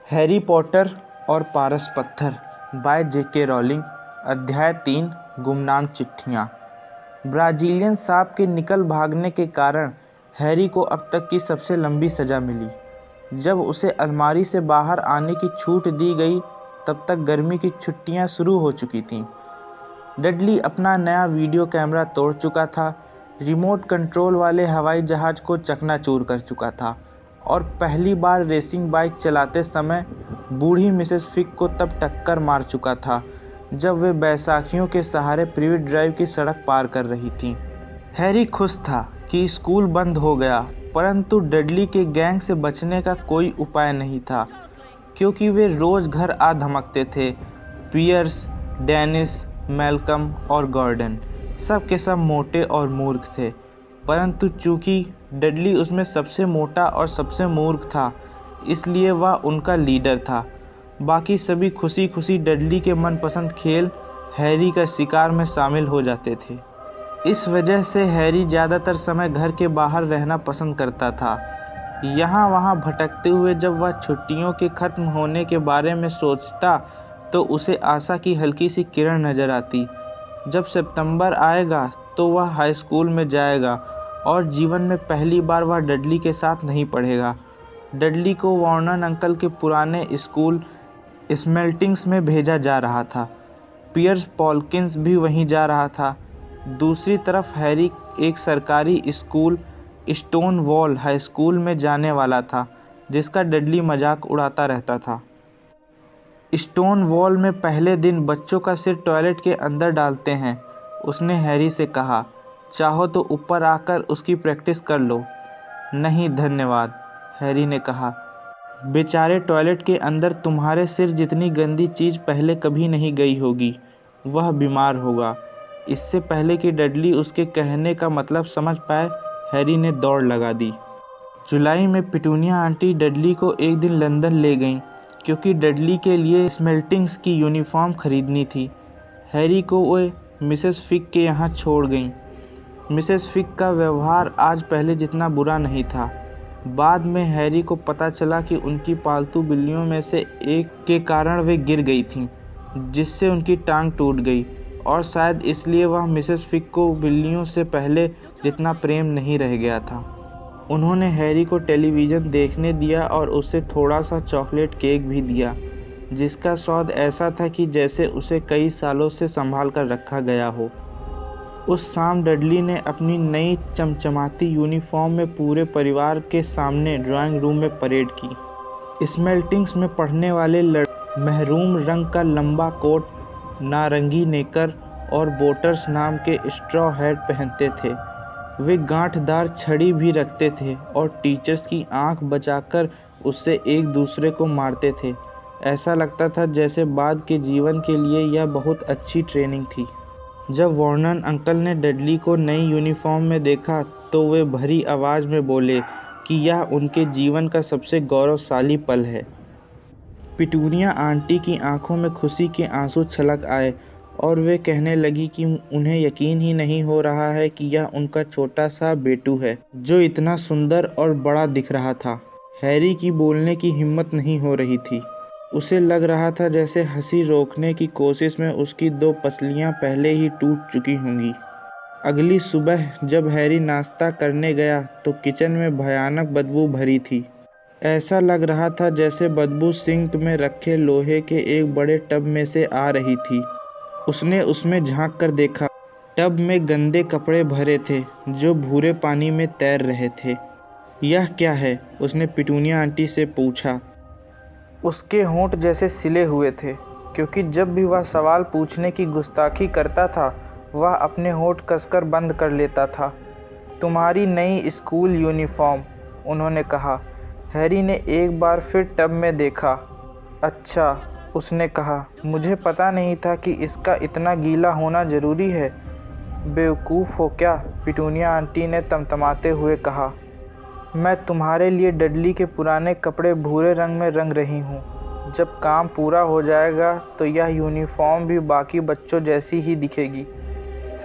Harry Potter और पारस पत्थर bye J.K. Rolling. अध्याय 3 गुमनाम चिट्ठियाँ। ब्राज़ीलियन सांप के निकल भागने के कारण हैरी को अब तक की सबसे लंबी सज़ा मिली। जब उसे अलमारी से बाहर आने की छूट दी गई तब तक गर्मी की छुट्टियां शुरू हो चुकी थीं। डडली अपना नया वीडियो कैमरा तोड़ चुका था, रिमोट कंट्रोल वाले हवाई जहाज़ को चकनाचूर कर चुका था और पहली बार रेसिंग बाइक चलाते समय बूढ़ी मिसेस फिक को तब टक्कर मार चुका था जब वे बैसाखियों के सहारे प्रिवेट ड्राइव की सड़क पार कर रही थीं। हैरी खुश था कि स्कूल बंद हो गया, परंतु डडली के गैंग से बचने का कोई उपाय नहीं था क्योंकि वे रोज़ घर आ धमकते थे। पियर्स, डेनिस, मैल्कम और गॉर्डन सब के सब मोटे और मूर्ख थे, परंतु चूंकि डडली उसमें सबसे मोटा और सबसे मूर्ख था इसलिए वह उनका लीडर था। बाकी सभी खुशी खुशी डडली के मनपसंद खेल हैरी का शिकार में शामिल हो जाते थे। इस वजह से हैरी ज़्यादातर समय घर के बाहर रहना पसंद करता था। यहाँ वहाँ भटकते हुए जब वह छुट्टियों के ख़त्म होने के बारे में सोचता तो उसे आशा की हल्की सी किरण नज़र आती। जब सितंबर आएगा तो वह हाई स्कूल में जाएगा और जीवन में पहली बार वह डडली के साथ नहीं पढ़ेगा। डडली को वॉर्नन अंकल के पुराने स्कूल स्मेल्टिंग्स में भेजा जा रहा था। पियर्स पॉलकिंस भी वहीं जा रहा था। दूसरी तरफ हैरी एक सरकारी school stone wall high school में जाने वाला था जिसका डडली मजाक उड़ाता रहता था। स्टोन वॉल में पहले दिन बच्चों का सिर टॉयलेट के अंदर डालते हैं, उसने हैरी से कहा। चाहो तो ऊपर आकर उसकी प्रैक्टिस कर लो। नहीं धन्यवाद, हैरी ने कहा। बेचारे टॉयलेट के अंदर तुम्हारे सिर जितनी गंदी चीज़ पहले कभी नहीं गई होगी। वह बीमार होगा। इससे पहले कि डडली उसके कहने का मतलब समझ पाए, हैरी ने दौड़ लगा दी। जुलाई में पिटूनिया आंटी डडली को एक दिन लंदन ले गईं क्योंकि डडली के लिए स्मेल्टिंग्स की यूनिफॉर्म खरीदनी थी। हैरी को वे मिसेस फिक के यहाँ छोड़ गईं। मिसेस फिक का व्यवहार आज पहले जितना बुरा नहीं था। बाद में हैरी को पता चला कि उनकी पालतू बिल्लियों में से एक के कारण वे गिर गई थीं, जिससे उनकी टांग टूट गई और शायद इसलिए वह मिसेस फिक को बिल्लियों से पहले जितना प्रेम नहीं रह गया था। उन्होंने हैरी को टेलीविज़न देखने दिया और उसे थोड़ा सा चॉकलेट केक भी दिया जिसका स्वाद ऐसा था कि जैसे उसे कई सालों से संभाल कर रखा गया हो। उस शाम डडली ने अपनी नई चमचमाती यूनिफॉर्म में पूरे परिवार के सामने ड्राइंग रूम में परेड की। स्मेल्टिंग्स में पढ़ने वाले महरूम रंग का लंबा कोट, नारंगी नेकर और बोटर्स नाम के स्ट्रॉ हैट पहनते थे। वे गांठदार छड़ी भी रखते थे और टीचर्स की आंख बचाकर उससे एक दूसरे को मारते थे। ऐसा लगता था जैसे बाद के जीवन के लिए यह बहुत अच्छी ट्रेनिंग थी। जब वॉर्नन अंकल ने डडली को नई यूनिफॉर्म में देखा तो वे भरी आवाज़ में बोले कि यह उनके जीवन का सबसे गौरवशाली पल है। पिटूनिया आंटी की आंखों में खुशी के आंसू छलक आए और वे कहने लगी कि उन्हें यकीन ही नहीं हो रहा है कि यह उनका छोटा सा बेटू है जो इतना सुंदर और बड़ा दिख रहा था। हैरी की बोलने की हिम्मत नहीं हो रही थी। उसे लग रहा था जैसे हंसी रोकने की कोशिश में उसकी 2 पसलियां पहले ही टूट चुकी होंगी। अगली सुबह जब हैरी नाश्ता करने गया तो किचन में भयानक बदबू भरी थी। ऐसा लग रहा था जैसे बदबू सिंक में रखे लोहे के एक बड़े टब में से आ रही थी। उसने उसमें झांक कर देखा। टब में गंदे कपड़े भरे थे जो भूरे पानी में तैर रहे थे। यह क्या है? उसने पिटूनिया आंटी से पूछा। उसके होंठ जैसे सिले हुए थे क्योंकि जब भी वह सवाल पूछने की गुस्ताखी करता था वह अपने होंठ कसकर बंद कर लेता था। तुम्हारी नई स्कूल यूनिफॉर्म, उन्होंने कहा। हैरी ने एक बार फिर टब में देखा। अच्छा, उसने कहा, मुझे पता नहीं था कि इसका इतना गीला होना ज़रूरी है। बेवकूफ़ हो क्या? पिटूनिया आंटी ने तमतमाते हुए कहा। मैं तुम्हारे लिए डडली के पुराने कपड़े भूरे रंग में रंग रही हूँ। जब काम पूरा हो जाएगा तो यह यूनिफॉर्म भी बाकी बच्चों जैसी ही दिखेगी।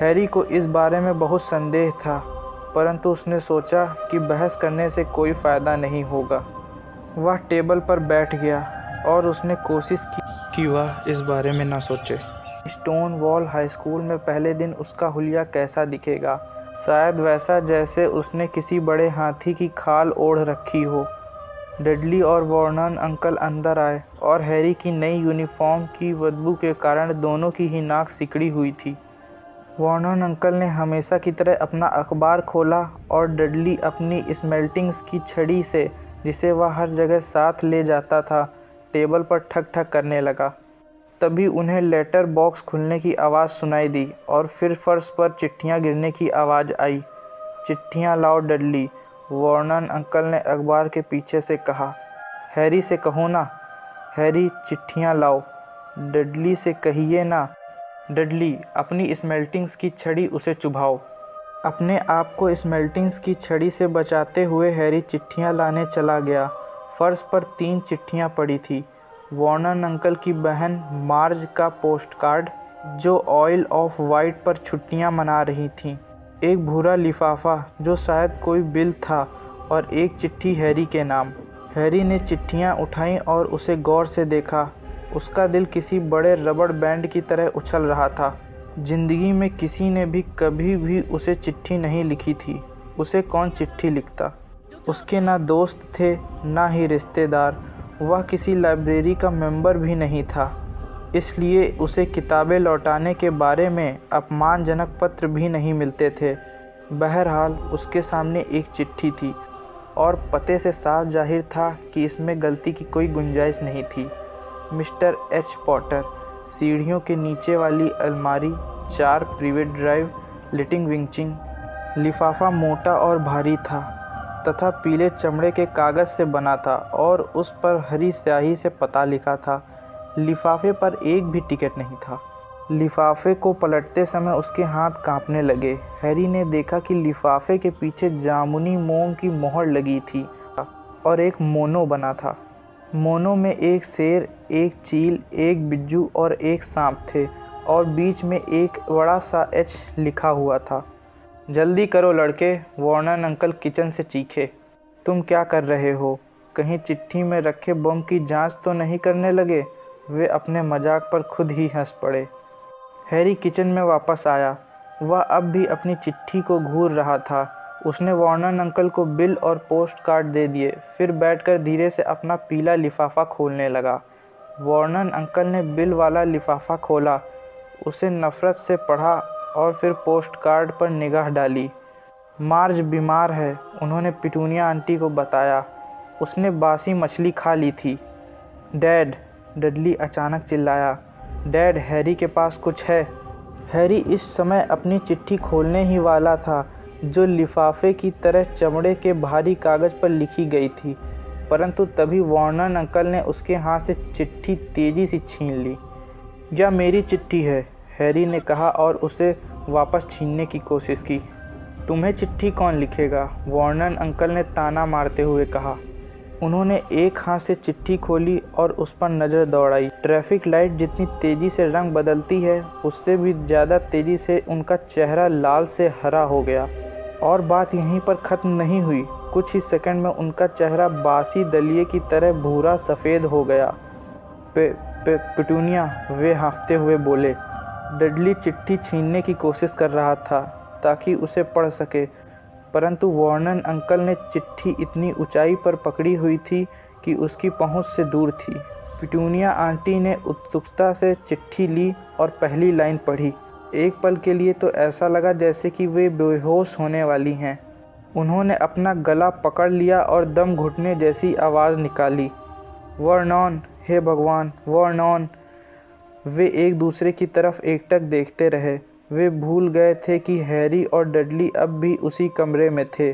हैरी को इस बारे में बहुत संदेह था, परंतु उसने सोचा कि बहस करने से कोई फ़ायदा नहीं होगा। वह टेबल पर बैठ गया। और उसने कोशिश की कि वह इस बारे में ना सोचे। स्टोन वॉल हाई स्कूल में पहले दिन उसका हुलिया कैसा दिखेगा, शायद वैसा जैसे उसने किसी बड़े हाथी की खाल ओढ़ रखी हो। डडली और वर्नन अंकल अंदर आए और हैरी की नई यूनिफॉर्म की बदबू के कारण दोनों की ही नाक सिकड़ी हुई थी। वर्नन अंकल ने हमेशा की तरह अपना अखबार खोला और डडली अपनी स्मेल्टिंग्स की छड़ी से, जिसे वह हर जगह साथ ले जाता था, टेबल पर ठक ठक करने लगा। तभी उन्हें लेटर बॉक्स खुलने की आवाज़ सुनाई दी और फिर फर्श पर चिट्ठियां गिरने की आवाज़ आई। चिट्ठियां लाओ डडली, वर्नन अंकल ने अखबार के पीछे से कहा। हैरी से कहो ना। हैरी, चिट्ठियां लाओ। डडली से कहिए ना। डडली, अपनी स्मेल्टिंग्स की छड़ी उसे चुभाओ। अपने आप को स्मेल्टिंग्स की छड़ी से बचाते हुए हैरी चिट्ठियां लाने चला गया। फर्श पर 3 चिट्ठियां पड़ी थी। वर्नन अंकल की बहन मार्ज का पोस्टकार्ड, जो ऑयल ऑफ वाइट पर छुट्टियां मना रही थीं, एक भूरा लिफाफा जो शायद कोई बिल था, और एक चिट्ठी हैरी के नाम। हैरी ने चिट्ठियां उठाईं और उसे गौर से देखा। उसका दिल किसी बड़े रबड़ बैंड की तरह उछल रहा था। जिंदगी में किसी ने भी कभी भी उसे चिट्ठी नहीं लिखी थी। उसे कौन चिट्ठी लिखता? उसके ना दोस्त थे, ना ही रिश्तेदार। वह किसी लाइब्रेरी का मेंबर भी नहीं था, इसलिए उसे किताबें लौटाने के बारे में अपमानजनक पत्र भी नहीं मिलते थे। बहरहाल उसके सामने एक चिट्ठी थी और पते से साफ जाहिर था कि इसमें गलती की कोई गुंजाइश नहीं थी। मिस्टर एच पॉटर, सीढ़ियों के नीचे वाली अलमारी, 4 प्राइवेट ड्राइव, लिटिंग विंचिंग। लिफाफा मोटा और भारी था तथा पीले चमड़े के कागज़ से बना था और उस पर हरी स्याही से पता लिखा था। लिफाफे पर एक भी टिकट नहीं था। लिफाफे को पलटते समय उसके हाथ कांपने लगे। हैरी ने देखा कि लिफाफे के पीछे जामुनी मोम की मोहर लगी थी और एक मोनो बना था। मोनो में एक शेर, एक चील, एक बिज्जू और एक सांप थे और बीच में एक बड़ा सा एच लिखा हुआ था। जल्दी करो लड़के, वर्नन अंकल किचन से चीखे। तुम क्या कर रहे हो? कहीं चिट्ठी में रखे बम की जांच तो नहीं करने लगे? वे अपने मजाक पर खुद ही हंस पड़े। हैरी किचन में वापस आया। वह अब भी अपनी चिट्ठी को घूर रहा था। उसने वर्नन अंकल को बिल और पोस्ट कार्ड दे दिए, फिर बैठकर धीरे से अपना पीला लिफाफा खोलने लगा। वर्नन अंकल ने बिल वाला लिफाफा खोला, उसे नफ़रत से पढ़ा और फिर पोस्ट कार्ड पर निगाह डाली। मार्ज बीमार है, उन्होंने पिटूनिया आंटी को बताया। उसने बासी मछली खा ली थी। डैड, डडली अचानक चिल्लाया। डैड, हैरी के पास कुछ है। हैरी इस समय अपनी चिट्ठी खोलने ही वाला था, जो लिफाफे की तरह चमड़े के भारी कागज़ पर लिखी गई थी, परंतु तभी वर्नन अंकल ने उसके हाथ से चिट्ठी तेज़ी से छीन ली। यह मेरी चिट्ठी है, हैरी ने कहा और उसे वापस छीनने की कोशिश की। तुम्हें चिट्ठी कौन लिखेगा? वर्नन अंकल ने ताना मारते हुए कहा। उन्होंने एक हाथ से चिट्ठी खोली और उस पर नज़र दौड़ाई। ट्रैफिक लाइट जितनी तेज़ी से रंग बदलती है, उससे भी ज़्यादा तेज़ी से उनका चेहरा लाल से हरा हो गया। और बात यहीं पर ख़त्म नहीं हुई। कुछ ही सेकंड में उनका चेहरा बासी दलिये की तरह भूरा सफ़ेद हो गया। पिटूनिया, वे हाँफते हुए बोले। डडली चिट्ठी छीनने की कोशिश कर रहा था ताकि उसे पढ़ सके, परंतु वर्नन अंकल ने चिट्ठी इतनी ऊंचाई पर पकड़ी हुई थी कि उसकी पहुंच से दूर थी। पिटूनिया आंटी ने उत्सुकता से चिट्ठी ली और पहली लाइन पढ़ी। एक पल के लिए तो ऐसा लगा जैसे कि वे बेहोश होने वाली हैं। उन्होंने अपना गला पकड़ लिया और दम घुटने जैसी आवाज़ निकाली। वर्नन, हे भगवान, वर्नन! वे एक दूसरे की तरफ एकटक देखते रहे। वे भूल गए थे कि हैरी और डडली अब भी उसी कमरे में थे।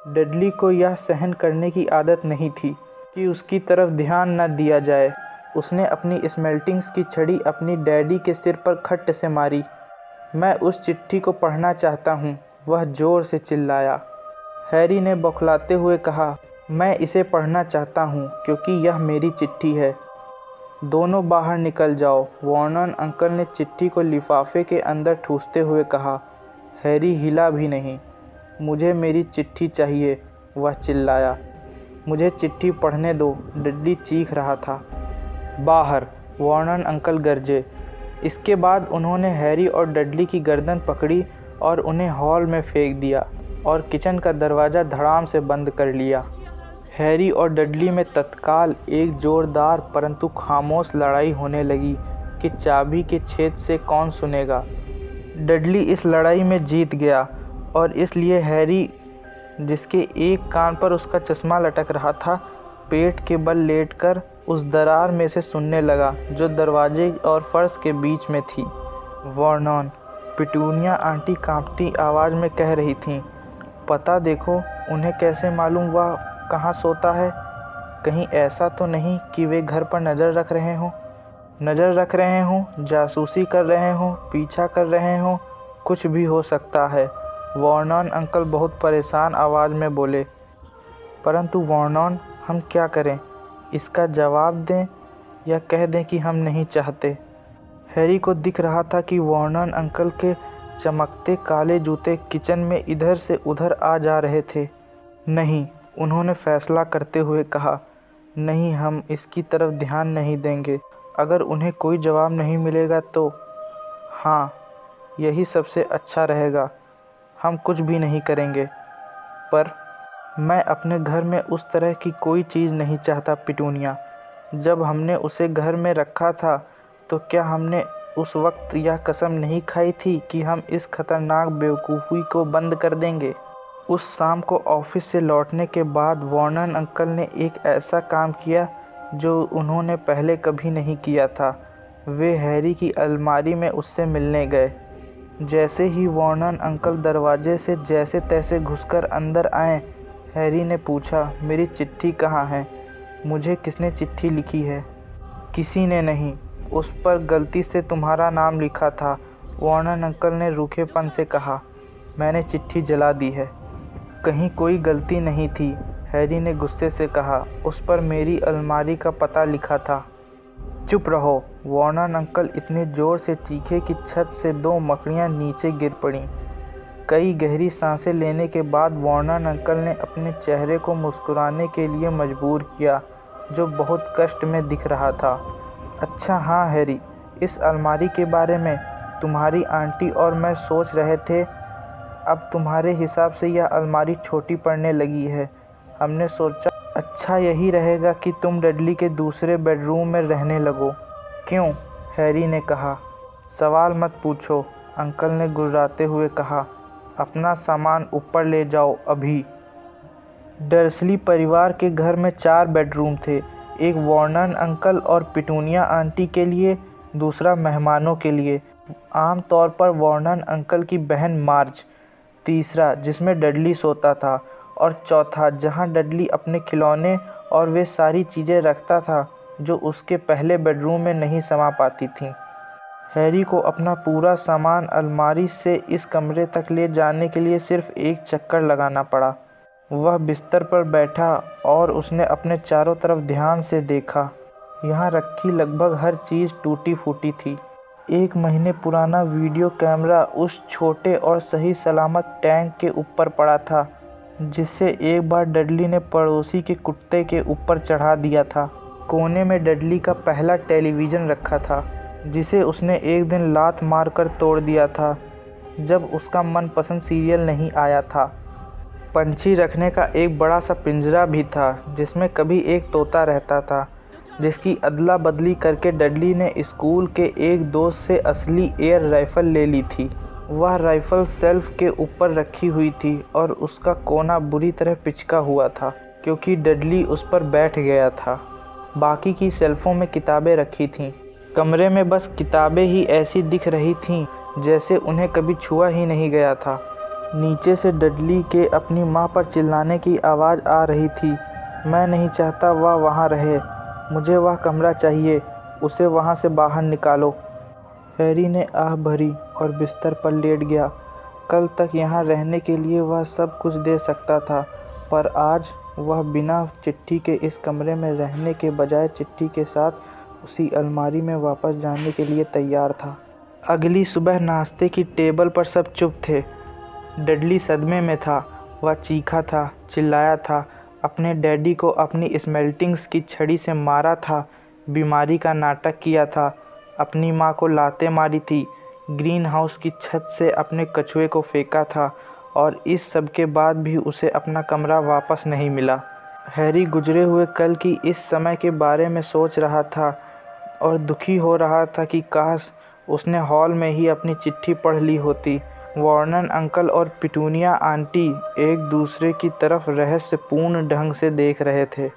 डडली को यह सहन करने की आदत नहीं थी कि उसकी तरफ ध्यान न दिया जाए। उसने अपनी स्मेल्टिंग्स की छड़ी अपनी डैडी के सिर पर खट्ट से मारी। मैं उस चिट्ठी को पढ़ना चाहता हूँ, वह ज़ोर से चिल्लाया। हैरी ने बौखलाते हुए कहा, मैं इसे पढ़ना चाहता हूँ क्योंकि यह मेरी चिट्ठी है। दोनों बाहर निकल जाओ, वर्नन अंकल ने चिट्ठी को लिफाफे के अंदर ठूंसते हुए कहा। हैरी हिला भी नहीं। मुझे मेरी चिट्ठी चाहिए, वह चिल्लाया। मुझे चिट्ठी पढ़ने दो, डडली चीख रहा था। बाहर, वॉर्नन अंकल गरजे। इसके बाद उन्होंने हैरी और डडली की गर्दन पकड़ी और उन्हें हॉल में फेंक दिया और किचन का दरवाज़ा धड़ाम से बंद कर लिया। हैरी और डडली में तत्काल एक जोरदार परंतु खामोश लड़ाई होने लगी कि चाबी के छेद से कौन सुनेगा। डडली इस लड़ाई में जीत गया और इसलिए हैरी, जिसके एक कान पर उसका चश्मा लटक रहा था, पेट के बल लेटकर उस दरार में से सुनने लगा जो दरवाजे और फर्श के बीच में थी। वॉर्नन, पिटूनिया आंटी कांपती आवाज़ में कह रही थीं, पता देखो उन्हें कैसे मालूम वह कहाँ सोता है। कहीं ऐसा तो नहीं कि वे घर पर नज़र रख रहे हों, जासूसी कर रहे हों, पीछा कर रहे हों, कुछ भी हो सकता है। वॉर्नन अंकल बहुत परेशान आवाज़ में बोले। परंतु वॉर्नन, हम क्या करें? इसका जवाब दें या कह दें कि हम नहीं चाहते? हैरी को दिख रहा था कि वॉर्नन अंकल के चमकते काले जूते किचन में इधर से उधर आ जा रहे थे। नहीं, उन्होंने फैसला करते हुए कहा, नहीं, हम इसकी तरफ ध्यान नहीं देंगे। अगर उन्हें कोई जवाब नहीं मिलेगा तो हाँ, यही सबसे अच्छा रहेगा। हम कुछ भी नहीं करेंगे। पर मैं अपने घर में उस तरह की कोई चीज़ नहीं चाहता पिटूनिया। जब हमने उसे घर में रखा था तो क्या हमने उस वक्त यह कसम नहीं खाई थी कि हम इस खतरनाक बेवकूफ़ी को बंद कर देंगे? उस शाम को ऑफिस से लौटने के बाद वॉर्नन अंकल ने एक ऐसा काम किया जो उन्होंने पहले कभी नहीं किया था। वे हैरी की अलमारी में उससे मिलने गए। जैसे ही वॉर्नन अंकल दरवाजे से जैसे तैसे घुसकर अंदर आए, हैरी ने पूछा, मेरी चिट्ठी कहाँ है? मुझे किसने चिट्ठी लिखी है? किसी ने नहीं, उस पर गलती से तुम्हारा नाम लिखा था। वॉर्नन अंकल ने रूखेपन से कहा, मैंने चिट्ठी जला दी है। कहीं कोई गलती नहीं थी, हैरी ने गुस्से से कहा, उस पर मेरी अलमारी का पता लिखा था। चुप रहो, वॉर्नन अंकल इतने ज़ोर से चीखे कि छत से 2 मकड़ियाँ नीचे गिर पड़ीं। कई गहरी सांसें लेने के बाद वॉर्नन अंकल ने अपने चेहरे को मुस्कुराने के लिए मजबूर किया, जो बहुत कष्ट में दिख रहा था। अच्छा हाँ हैरी, इस अलमारी के बारे में तुम्हारी आंटी और मैं सोच रहे थे। अब तुम्हारे हिसाब से यह अलमारी छोटी पड़ने लगी है। हमने सोचा अच्छा यही रहेगा कि तुम डडली के दूसरे बेडरूम में रहने लगो। क्यों? हैरी ने कहा। सवाल मत पूछो, अंकल ने गुर्राते हुए कहा, अपना सामान ऊपर ले जाओ अभी। डर्सली परिवार के घर में 4 बेडरूम थे, एक वॉर्नन अंकल और पिटूनिया आंटी के लिए, दूसरा मेहमानों के लिए, आम तौर पर वॉर्नन अंकल की बहन मार्ज, तीसरा जिसमें डडली सोता था, और चौथा जहां डडली अपने खिलौने और वे सारी चीज़ें रखता था जो उसके पहले बेडरूम में नहीं समा पाती थीं। हैरी को अपना पूरा सामान अलमारी से इस कमरे तक ले जाने के लिए सिर्फ एक चक्कर लगाना पड़ा। वह बिस्तर पर बैठा और उसने अपने चारों तरफ ध्यान से देखा। यहाँ रखी लगभग हर चीज़ टूटी फूटी थी। 1 महीने पुराना वीडियो कैमरा उस छोटे और सही सलामत टैंक के ऊपर पड़ा था, जिसे एक बार डडली ने पड़ोसी के कुत्ते के ऊपर चढ़ा दिया था। कोने में डडली का पहला टेलीविज़न रखा था, जिसे उसने एक दिन लात मारकर तोड़ दिया था जब उसका मनपसंद सीरियल नहीं आया था। पंछी रखने का एक बड़ा सा पिंजरा भी था, जिसमें कभी एक तोता रहता था, जिसकी अदला बदली करके डडली ने स्कूल के एक दोस्त से असली एयर राइफ़ल ले ली थी। वह राइफ़ल शेल्फ के ऊपर रखी हुई थी और उसका कोना बुरी तरह पिचका हुआ था क्योंकि डडली उस पर बैठ गया था। बाकी की शेल्फों में किताबें रखी थीं। कमरे में बस किताबें ही ऐसी दिख रही थीं जैसे उन्हें कभी छुआ ही नहीं गया था। नीचे से डडली के अपनी माँ पर चिल्लाने की आवाज़ आ रही थी, मैं नहीं चाहता वह वहाँ रहे, मुझे वह कमरा चाहिए, उसे वहाँ से बाहर निकालो। हैरी ने आह भरी और बिस्तर पर लेट गया। कल तक यहाँ रहने के लिए वह सब कुछ दे सकता था, पर आज वह बिना चिट्ठी के इस कमरे में रहने के बजाय चिट्ठी के साथ उसी अलमारी में वापस जाने के लिए तैयार था। अगली सुबह नाश्ते की टेबल पर सब चुप थे। डडली सदमे में था। वह चीखा था, चिल्लाया था, अपने डैडी को अपनी स्मेल्टिंग्स की छड़ी से मारा था, बीमारी का नाटक किया था, अपनी माँ को लातें मारी थी, ग्रीन हाउस की छत से अपने कछुए को फेंका था और इस सब के बाद भी उसे अपना कमरा वापस नहीं मिला। हैरी गुजरे हुए कल की इस समय के बारे में सोच रहा था और दुखी हो रहा था कि काश उसने हॉल में ही अपनी चिट्ठी पढ़ ली होती। वॉर्नन अंकल और पिटूनिया आंटी एक दूसरे की तरफ रहस्यपूर्ण ढंग से देख रहे थे।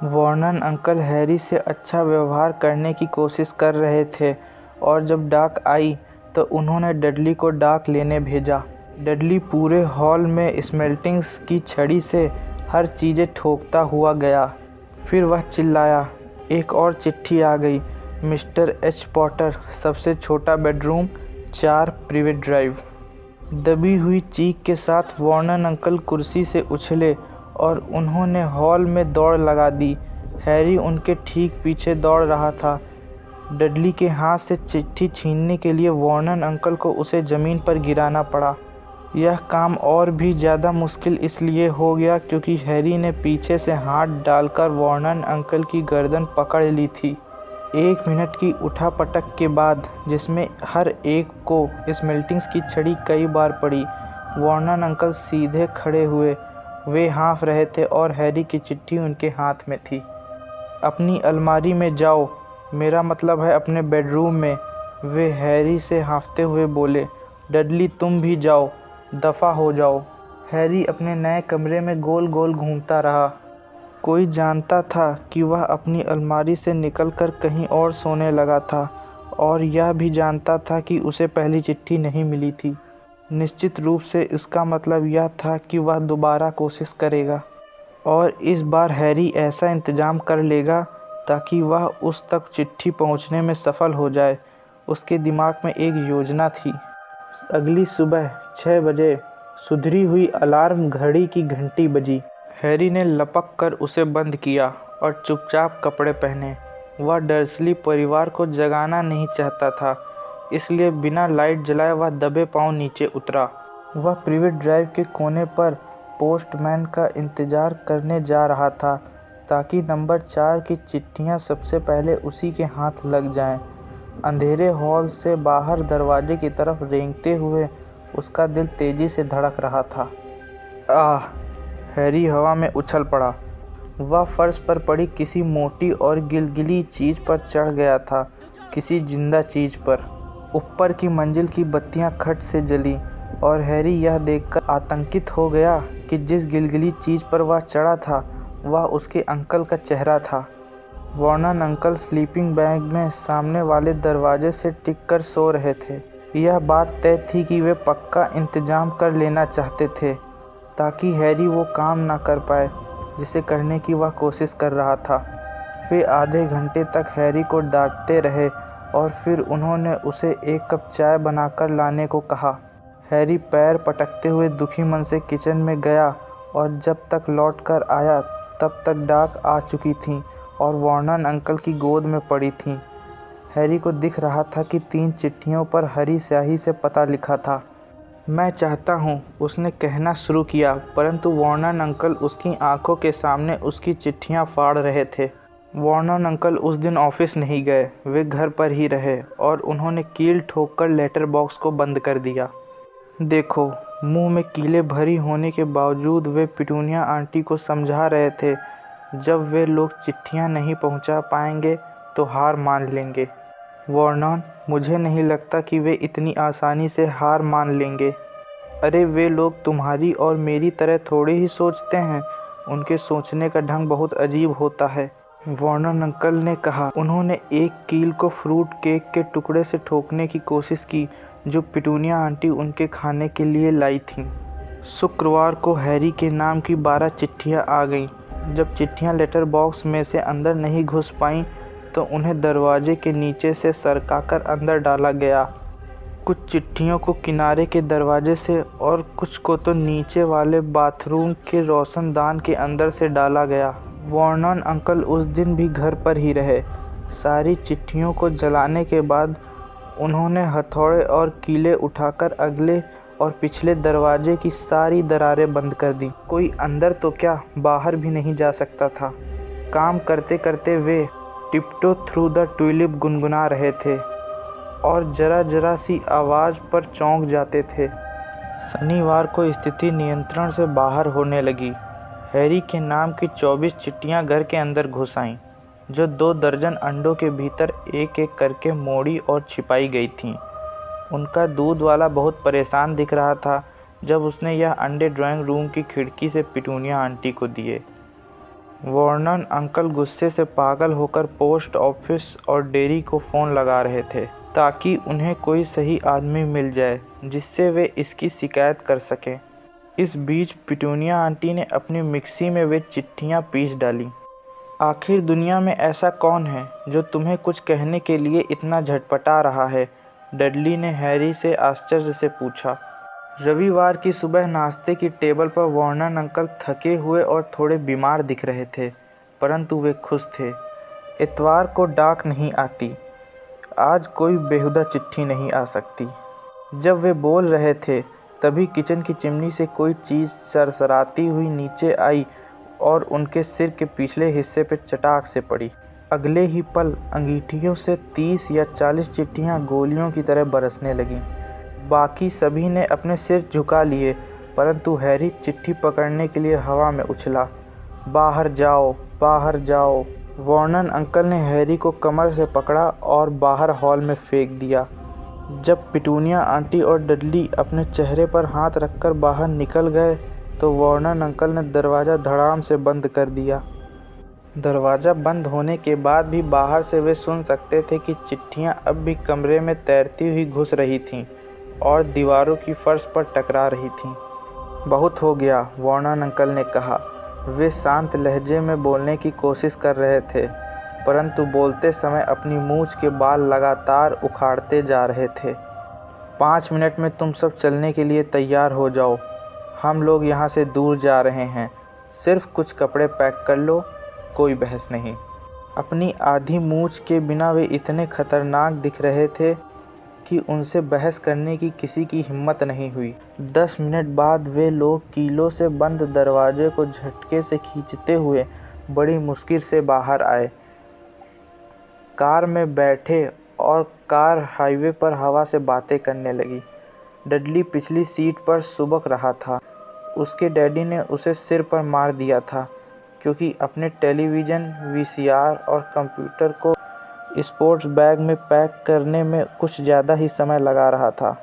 वॉर्नन अंकल हैरी से अच्छा व्यवहार करने की कोशिश कर रहे थे और जब डाक आई तो उन्होंने डडली को डाक लेने भेजा। डडली पूरे हॉल में स्मेल्टिंग्स की छड़ी से हर चीज़ें ठोकता हुआ गया। फिर वह चिल्लाया, एक और चिट्ठी आ गई। मिस्टर एच पॉटर, सबसे छोटा बेडरूम, 4 प्रिवेट ड्राइव। दबी हुई चीख के साथ वॉर्नन अंकल कुर्सी से उछले और उन्होंने हॉल में दौड़ लगा दी। हैरी उनके ठीक पीछे दौड़ रहा था। डडली के हाथ से चिट्ठी छीनने के लिए वॉर्नन अंकल को उसे ज़मीन पर गिराना पड़ा। यह काम और भी ज़्यादा मुश्किल इसलिए हो गया क्योंकि हैरी ने पीछे से हाथ डालकर वॉर्नन अंकल की गर्दन पकड़ ली थी। 1 मिनट की उठापटक के बाद, जिसमें हर एक को स्मेल्टिंग्स की छड़ी कई बार पड़ी, वॉर्नन अंकल सीधे खड़े हुए। वे हाँफ रहे थे और हैरी की चिट्ठी उनके हाथ में थी। अपनी अलमारी में जाओ, मेरा मतलब है अपने बेडरूम में, वे हैरी से हाँफते हुए बोले। डडली तुम भी जाओ, दफ़ा हो जाओ। हैरी अपने नए कमरे में गोल गोल घूमता रहा। कोई जानता था कि वह अपनी अलमारी से निकलकर कहीं और सोने लगा था और यह भी जानता था कि उसे पहली चिट्ठी नहीं मिली थी। निश्चित रूप से इसका मतलब यह था कि वह दोबारा कोशिश करेगा और इस बार हैरी ऐसा इंतज़ाम कर लेगा ताकि वह उस तक चिट्ठी पहुंचने में सफल हो जाए। उसके दिमाग में एक योजना थी। अगली सुबह 6 बजे सुधरी हुई अलार्म घड़ी की घंटी बजी। हैरी ने लपक कर उसे बंद किया और चुपचाप कपड़े पहने। वह डर्सली परिवार को जगाना नहीं चाहता था, इसलिए बिना लाइट जलाए वह दबे पांव नीचे उतरा। वह प्रिवेट ड्राइव के कोने पर पोस्टमैन का इंतज़ार करने जा रहा था ताकि नंबर 4 की चिट्ठियां सबसे पहले उसी के हाथ लग जाएं। अंधेरे हॉल से बाहर दरवाजे की तरफ रेंगते हुए उसका दिल तेजी से धड़क रहा था। आह! हैरी हवा में उछल पड़ा। वह फर्श पर पड़ी किसी मोटी और गिलगिली चीज़ पर चढ़ गया था, किसी जिंदा चीज़ पर। ऊपर की मंजिल की बत्तियां खट से जली और हैरी यह देखकर आतंकित हो गया कि जिस गिलगिली चीज़ पर वह चढ़ा था वह उसके अंकल का चेहरा था। वॉर्नन अंकल स्लीपिंग बैग में सामने वाले दरवाजे से टिक कर सो रहे थे। यह बात तय थी कि वे पक्का इंतजाम कर लेना चाहते थे ताकि हैरी वो काम ना कर पाए जिसे करने की वह कोशिश कर रहा था। वे आधे घंटे तक हैरी को डांटते रहे और फिर उन्होंने उसे 1 कप चाय बनाकर लाने को कहा। हैरी पैर पटकते हुए दुखी मन से किचन में गया और जब तक लौट कर आया तब तक डाक आ चुकी थी और वॉर्नन अंकल की गोद में पड़ी थीं। हैरी को दिख रहा था कि 3 चिट्ठियों पर हरी स्याही से पता लिखा था। मैं चाहता हूँ, उसने कहना शुरू किया, परंतु वॉर्नन अंकल उसकी आंखों के सामने उसकी चिट्ठियाँ फाड़ रहे थे। वॉर्नन अंकल उस दिन ऑफिस नहीं गए, वे घर पर ही रहे और उन्होंने कील ठोककर लेटर बॉक्स को बंद कर दिया। देखो, मुंह में कीलें भरी होने के बावजूद वे पिटूनिया आंटी को समझा रहे थे, जब वे लोग चिट्ठियाँ नहीं पहुँचा पाएंगे तो हार मान लेंगे। वॉर्नन, मुझे नहीं लगता कि वे इतनी आसानी से हार मान लेंगे। अरे वे लोग तुम्हारी और मेरी तरह थोड़े ही सोचते हैं, उनके सोचने का ढंग बहुत अजीब होता है, वॉर्नन अंकल ने कहा। उन्होंने एक कील को फ्रूट केक के टुकड़े से ठोकने की कोशिश की जो पिटूनिया आंटी उनके खाने के लिए लाई थीं। शुक्रवार को हैरी के नाम की 12 चिट्ठियाँ आ गईं। जब चिट्ठियाँ लेटर बॉक्स में से अंदर नहीं घुस पाईं तो उन्हें दरवाजे के नीचे से सरकाकर अंदर डाला गया। कुछ चिट्ठियों को किनारे के दरवाजे से और कुछ को तो नीचे वाले बाथरूम के रोशनदान के अंदर से डाला गया। वॉर्नन अंकल उस दिन भी घर पर ही रहे। सारी चिट्ठियों को जलाने के बाद उन्होंने हथौड़े और कीले उठाकर अगले और पिछले दरवाजे की सारी दरारें बंद कर दी। कोई अंदर तो क्या, बाहर भी नहीं जा सकता था। काम करते करते वे टिप्टो थ्रू द ट्यूलिप गुनगुना रहे थे और जरा जरा सी आवाज़ पर चौंक जाते थे। शनिवार को स्थिति नियंत्रण से बाहर होने लगी। हैरी के नाम की 24 चिट्ठियां घर के अंदर घुस आईं, जो 2 दर्जन अंडों के भीतर एक एक करके मोड़ी और छिपाई गई थीं। उनका दूध वाला बहुत परेशान दिख रहा था जब उसने यह अंडे ड्राइंग रूम की खिड़की से पिटूनिया आंटी को दिए। वॉर्नन अंकल गुस्से से पागल होकर पोस्ट ऑफिस और डेयरी को फ़ोन लगा रहे थे ताकि उन्हें कोई सही आदमी मिल जाए जिससे वे इसकी शिकायत कर सकें। इस बीच पिटूनिया आंटी ने अपनी मिक्सी में वे चिट्ठियां पीस डालीं। आखिर दुनिया में ऐसा कौन है जो तुम्हें कुछ कहने के लिए इतना झटपटा रहा है? डडली ने हैरी से आश्चर्य से पूछा। रविवार की सुबह नाश्ते की टेबल पर वॉर्नन अंकल थके हुए और थोड़े बीमार दिख रहे थे, परंतु वे खुश थे। इतवार को डाक नहीं आती, आज कोई बेहुदा चिट्ठी नहीं आ सकती। जब वे बोल रहे थे तभी किचन की चिमनी से कोई चीज़ सरसराती हुई नीचे आई और उनके सिर के पिछले हिस्से पर चटाक से पड़ी। अगले ही पल अंगीठियों से 30 या 40 चिट्ठियां गोलियों की तरह बरसने लगीं। बाकी सभी ने अपने सिर झुका लिए, परंतु हैरी चिट्ठी पकड़ने के लिए हवा में उछला। बाहर जाओ, बाहर जाओ। वॉर्नन अंकल ने हैरी को कमर से पकड़ा और बाहर हॉल में फेंक दिया। जब पिटूनिया आंटी और डडली अपने चेहरे पर हाथ रखकर बाहर निकल गए तो वॉर्नन अंकल ने दरवाज़ा धड़ाम से बंद कर दिया। दरवाज़ा बंद होने के बाद भी बाहर से वे सुन सकते थे कि चिट्ठियां अब भी कमरे में तैरती हुई घुस रही थीं और दीवारों की फर्श पर टकरा रही थीं। बहुत हो गया, वॉर्नन अंकल ने कहा। वे शांत लहजे में बोलने की कोशिश कर रहे थे, परंतु बोलते समय अपनी मूंछ के बाल लगातार उखाड़ते जा रहे थे। 5 मिनट में तुम सब चलने के लिए तैयार हो जाओ। हम लोग यहाँ से दूर जा रहे हैं। सिर्फ कुछ कपड़े पैक कर लो, कोई बहस नहीं। अपनी आधी मूंछ के बिना वे इतने खतरनाक दिख रहे थे कि उनसे बहस करने की किसी की हिम्मत नहीं हुई। 10 मिनट बाद वे लोग कीलों से बंद दरवाजे को झटके से खींचते हुए बड़ी मुश्किल से बाहर आए। कार में बैठे और कार हाईवे पर हवा से बातें करने लगी। डडली पिछली सीट पर सुबक रहा था। उसके डैडी ने उसे सिर पर मार दिया था क्योंकि अपने टेलीविज़न, वीसीआर और कंप्यूटर को स्पोर्ट्स बैग में पैक करने में कुछ ज़्यादा ही समय लगा रहा था।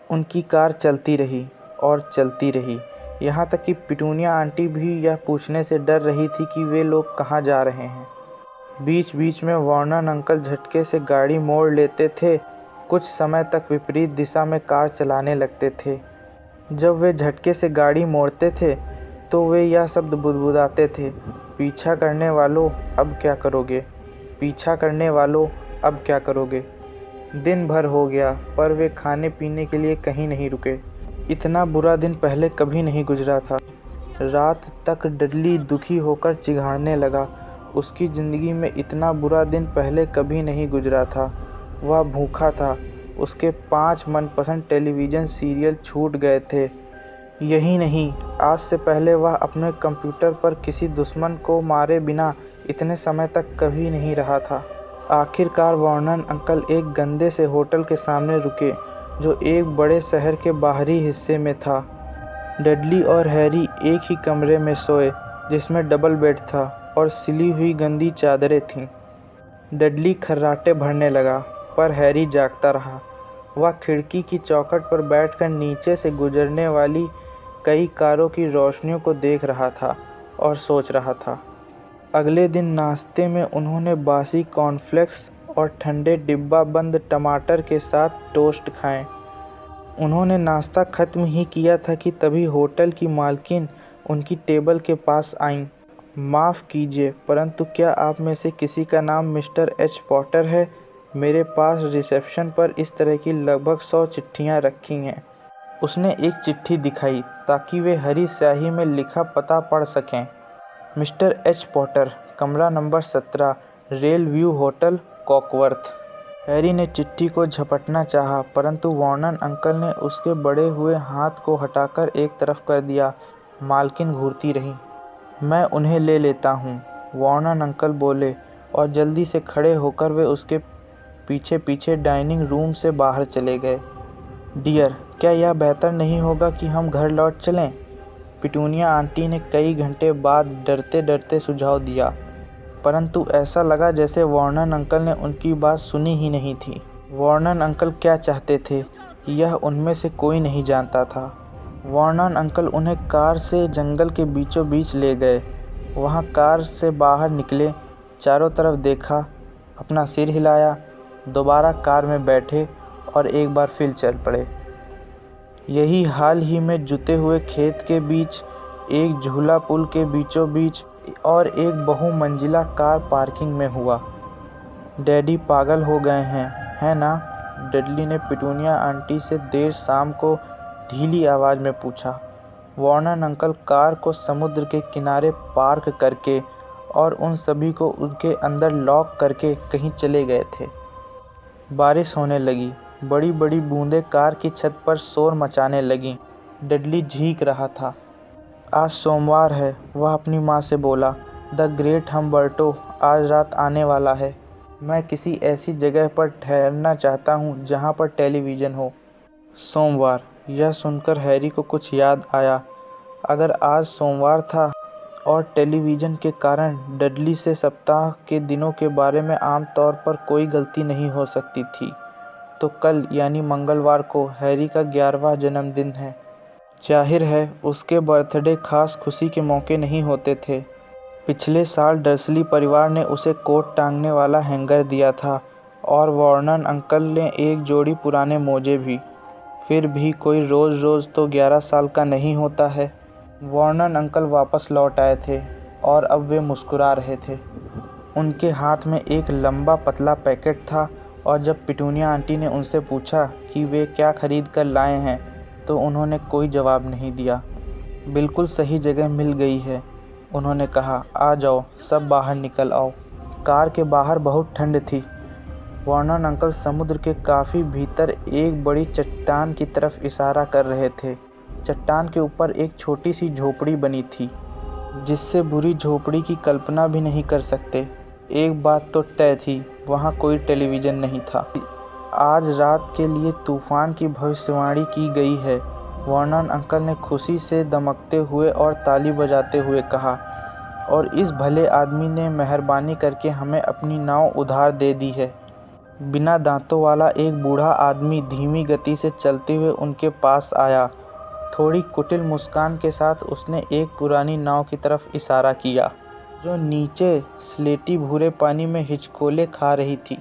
उनकी कार चलती रही और चलती रही, यहाँ तक कि पिटूनिया आंटी भी यह पूछने से डर रही थी कि वे लोग कहाँ जा रहे हैं। बीच बीच में वॉर्नन अंकल झटके से गाड़ी मोड़ लेते थे। कुछ समय तक विपरीत दिशा में कार चलाने लगते थे। जब वे झटके से गाड़ी मोड़ते थे तो वे यह शब्द बुदबुदाते थे, पीछा करने वालों अब क्या करोगे, पीछा करने वालों अब क्या करोगे। दिन भर हो गया पर वे खाने पीने के लिए कहीं नहीं रुके। इतना बुरा दिन पहले कभी नहीं गुजरा था। रात तक डडली दुखी होकर चिढ़ाने लगा। उसकी ज़िंदगी में इतना बुरा दिन पहले कभी नहीं गुजरा था। वह भूखा था। उसके 5 मनपसंद टेलीविज़न सीरियल छूट गए थे। यही नहीं, आज से पहले वह अपने कंप्यूटर पर किसी दुश्मन को मारे बिना इतने समय तक कभी नहीं रहा था। आखिरकार वॉर्नन अंकल एक गंदे से होटल के सामने रुके जो एक बड़े शहर के बाहरी हिस्से में था। डडली और हैरी एक ही कमरे में सोए जिसमें डबल बेड था और सिली हुई गंदी चादरें थीं। डडली खर्राटे भरने लगा पर हैरी जागता रहा। वह खिड़की की चौखट पर बैठकर नीचे से गुजरने वाली कई कारों की रोशनियों को देख रहा था और सोच रहा था। अगले दिन नाश्ते में उन्होंने बासी कॉर्नफ्लेक्स और ठंडे डिब्बा बंद टमाटर के साथ टोस्ट खाए। उन्होंने नाश्ता ख़त्म ही किया था कि तभी होटल की मालकिन उनकी टेबल के पास आईं। माफ़ कीजिए, परंतु क्या आप में से किसी का नाम मिस्टर एच पॉटर है? मेरे पास रिसेप्शन पर इस तरह की लगभग 100 चिट्ठियाँ रखी हैं। उसने एक चिट्ठी दिखाई ताकि वे हरी स्याही में लिखा पता पढ़ सकें। मिस्टर एच पॉटर, कमरा number 17, rail view hotel, Cokeworth. Harry ने चिट्ठी को झपटना चाहा, परंतु वॉर्नन अंकल ने उसके बड़े हुए हाथ को हटाकर एक तरफ कर दिया। मालकिन घूरती रही। मैं उन्हें ले लेता हूँ, वॉर्नन अंकल बोले। और जल्दी से खड़े होकर वे उसके पीछे पीछे डाइनिंग रूम से बाहर चले गए। डियर, क्या यह बेहतर नहीं होगा कि हम घर लौट चलें? पिटूनिया आंटी ने कई घंटे बाद डरते डरते सुझाव दिया, परंतु ऐसा लगा जैसे वॉर्नन अंकल ने उनकी बात सुनी ही नहीं थी। वॉर्नन अंकल क्या चाहते थे, यह उनमें से कोई नहीं जानता था। वॉर्नन अंकल उन्हें कार से जंगल के बीचों बीच ले गए। वहाँ कार से बाहर निकले, चारों तरफ देखा, अपना सिर हिलाया, दोबारा कार में बैठे और एक बार फिर चल पड़े। यही हाल ही में जुते हुए खेत के बीच, एक झूला पुल के बीचों बीच और एक बहुमंजिला कार पार्किंग में हुआ। डैडी पागल हो गए हैं, है ना? डडली ने पिटूनिया आंटी से देर शाम को ढीली आवाज़ में पूछा। वॉर्नन अंकल कार को समुद्र के किनारे पार्क करके और उन सभी को उनके अंदर लॉक करके कहीं चले गए थे। बारिश होने लगी। बड़ी बड़ी बूंदें कार की छत पर शोर मचाने लगीं। डडली झींक रहा था। आज सोमवार है, वह अपनी माँ से बोला। द ग्रेट हम्बर्टो आज रात आने वाला है। मैं किसी ऐसी जगह पर ठहरना चाहता हूँ जहाँ पर टेलीविज़न हो। सोमवार, यह सुनकर हैरी को कुछ याद आया। अगर आज सोमवार था और टेलीविज़न के कारण डडली से सप्ताह के दिनों के बारे में आम तौर पर कोई गलती नहीं हो सकती थी, तो कल यानी मंगलवार को हैरी का 11वां जन्मदिन है। जाहिर है उसके बर्थडे खास खुशी के मौके नहीं होते थे। पिछले साल डर्सली परिवार ने उसे कोट टांगने वाला हैंगर दिया था और वॉर्नन अंकल ने एक जोड़ी पुराने मोजे भी। फिर भी कोई रोज़ रोज़ तो 11 साल का नहीं होता है। वॉर्नन अंकल वापस लौट आए थे और अब वे मुस्कुरा रहे थे। उनके हाथ में एक लंबा पतला पैकेट था और जब पिटूनिया आंटी ने उनसे पूछा कि वे क्या खरीद कर लाए हैं तो उन्होंने कोई जवाब नहीं दिया। बिल्कुल सही जगह मिल गई है, उन्होंने कहा। आ जाओ, सब बाहर निकल आओ। कार के बाहर बहुत ठंड थी। वॉर्नन अंकल समुद्र के काफ़ी भीतर एक बड़ी चट्टान की तरफ इशारा कर रहे थे। चट्टान के ऊपर एक छोटी सी झोपड़ी बनी थी, जिससे बुरी झोपड़ी की कल्पना भी नहीं कर सकते। एक बात तो तय थी, वहाँ कोई टेलीविज़न नहीं था। आज रात के लिए तूफ़ान की भविष्यवाणी की गई है, वॉर्नन अंकल ने खुशी से दमकते हुए और ताली बजाते हुए कहा, और इस भले आदमी ने मेहरबानी करके हमें अपनी नाव उधार दे दी है। बिना दांतों वाला एक बूढ़ा आदमी धीमी गति से चलते हुए उनके पास आया। थोड़ी कुटिल मुस्कान के साथ उसने एक पुरानी नाव की तरफ इशारा किया, जो नीचे स्लेटी भूरे पानी में हिचकोले खा रही थी।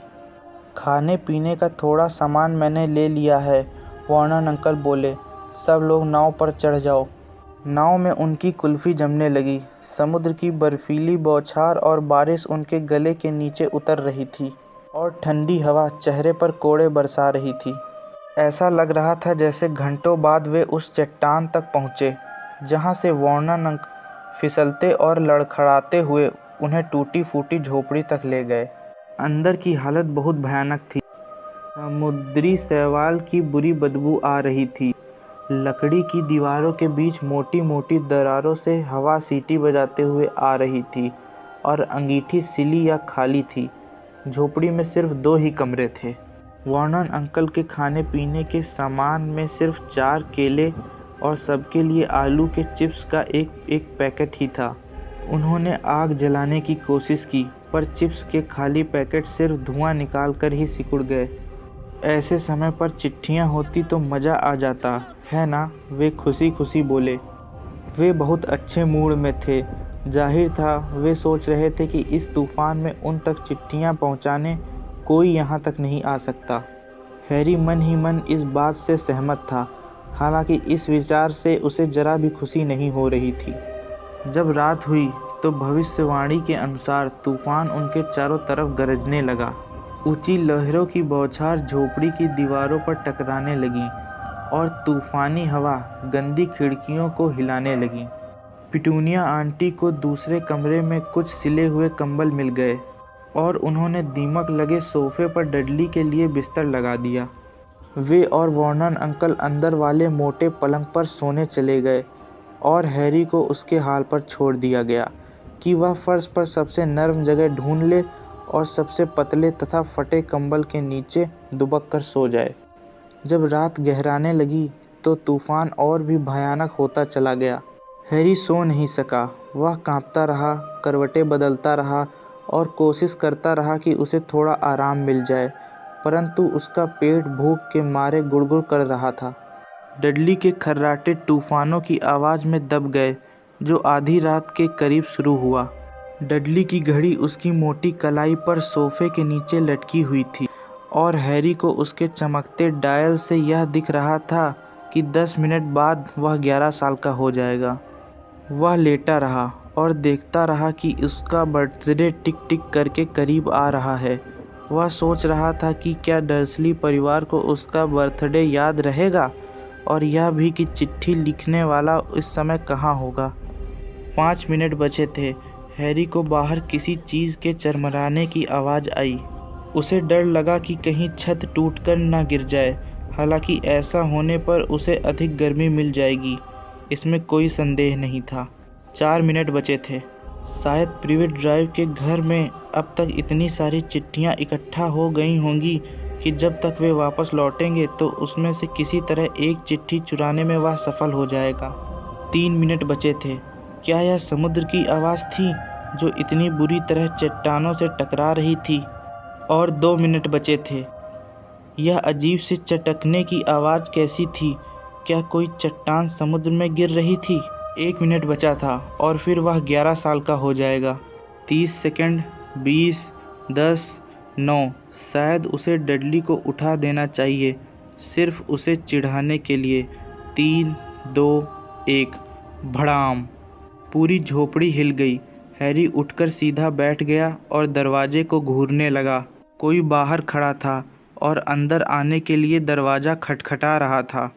खाने पीने का थोड़ा सामान मैंने ले लिया है, वॉर्नन अंकल बोले। सब लोग नाव पर चढ़ जाओ। नाव में उनकी कुल्फ़ी जमने लगी। समुद्र की बर्फीली बौछार और बारिश उनके गले के नीचे उतर रही थी और ठंडी हवा चेहरे पर कोड़े बरसा रही थी। ऐसा लग रहा था जैसे घंटों बाद वे उस चट्टान तक पहुँचे जहाँ से वॉर्नन अंकल फिसलते और लड़खड़ाते हुए उन्हें टूटी फूटी झोपड़ी तक ले गए। अंदर की हालत बहुत भयानक थी। समुद्री शैवाल की बुरी बदबू आ रही थी। लकड़ी की दीवारों के बीच मोटी मोटी दरारों से हवा सीटी बजाते हुए आ रही थी और अंगीठी सिली या खाली थी। झोपड़ी में सिर्फ 2 ही कमरे थे। वॉर्नन अंकल के खाने पीने के सामान में सिर्फ 4 केले और सबके लिए आलू के चिप्स का एक पैकेट ही था। उन्होंने आग जलाने की कोशिश की, पर चिप्स के खाली पैकेट सिर्फ धुआं निकाल कर ही सिकुड़ गए। ऐसे समय पर चिट्ठियाँ होती तो मज़ा आ जाता, है ना? वे खुशी खुशी बोले। वे बहुत अच्छे मूड में थे। जाहिर था वे सोच रहे थे कि इस तूफ़ान में उन तक चिट्ठियाँ पहुँचाने कोई यहाँ तक नहीं आ सकता। हैरी मन ही मन इस बात से सहमत था, हालांकि इस विचार से उसे ज़रा भी खुशी नहीं हो रही थी। जब रात हुई तो भविष्यवाणी के अनुसार तूफ़ान उनके चारों तरफ गरजने लगा। ऊंची लहरों की बौछार झोपड़ी की दीवारों पर टकराने लगी और तूफ़ानी हवा गंदी खिड़कियों को हिलाने लगी। पिटूनिया आंटी को दूसरे कमरे में कुछ सिले हुए कंबल मिल गए और उन्होंने दीमक लगे सोफे पर डडली के लिए बिस्तर लगा दिया। वे और वॉर्नन अंकल अंदर वाले मोटे पलंग पर सोने चले गए और हैरी को उसके हाल पर छोड़ दिया गया कि वह फर्श पर सबसे नर्म जगह ढूंढ ले और सबसे पतले तथा फटे कंबल के नीचे दुबक कर सो जाए। जब रात गहराने लगी तो तूफान और भी भयानक होता चला गया। हैरी सो नहीं सका। वह कांपता रहा, करवटें बदलता रहा और कोशिश करता रहा कि उसे थोड़ा आराम मिल जाए, परंतु उसका पेट भूख के मारे गुड़गुड़ कर रहा था। डडली के खर्राटे तूफानों की आवाज़ में दब गए, जो आधी रात के करीब शुरू हुआ। डडली की घड़ी उसकी मोटी कलाई पर सोफे के नीचे लटकी हुई थी और हैरी को उसके चमकते डायल से यह दिख रहा था कि 10 मिनट बाद वह 11 साल का हो जाएगा। वह लेटा रहा और देखता रहा कि उसका बर्थडे टिक टिक करके करीब आ रहा है। वह सोच रहा था कि क्या डर्सली परिवार को उसका बर्थडे याद रहेगा, और यह भी कि चिट्ठी लिखने वाला इस समय कहाँ होगा। 5 मिनट बचे थे। हैरी को बाहर किसी चीज़ के चरमराने की आवाज़ आई। उसे डर लगा कि कहीं छत टूटकर न गिर जाए। हालांकि ऐसा होने पर उसे अधिक गर्मी मिल जाएगी, इसमें कोई संदेह नहीं था। 4 मिनट बचे थे। शायद प्रिवेट ड्राइव के घर में अब तक इतनी सारी चिट्ठियां इकट्ठा हो गई होंगी कि जब तक वे वापस लौटेंगे तो उसमें से किसी तरह एक चिट्ठी चुराने में वह सफल हो जाएगा। 3 मिनट बचे थे। क्या यह समुद्र की आवाज़ थी जो इतनी बुरी तरह चट्टानों से टकरा रही थी? और 2 मिनट बचे थे। यह अजीब से चटकने की आवाज़ कैसी थी? क्या कोई चट्टान समुद्र में गिर रही थी? 1 मिनट बचा था और फिर वह 11 साल का हो जाएगा। 30 सेकंड, 20, 10, 9। शायद उसे डडली को उठा देना चाहिए, सिर्फ उसे चिढ़ाने के लिए। 3, 2, 1। भड़ाम! पूरी झोपड़ी हिल गई। हैरी उठकर सीधा बैठ गया और दरवाजे को घूरने लगा। कोई बाहर खड़ा था और अंदर आने के लिए दरवाज़ा खटखटा रहा था।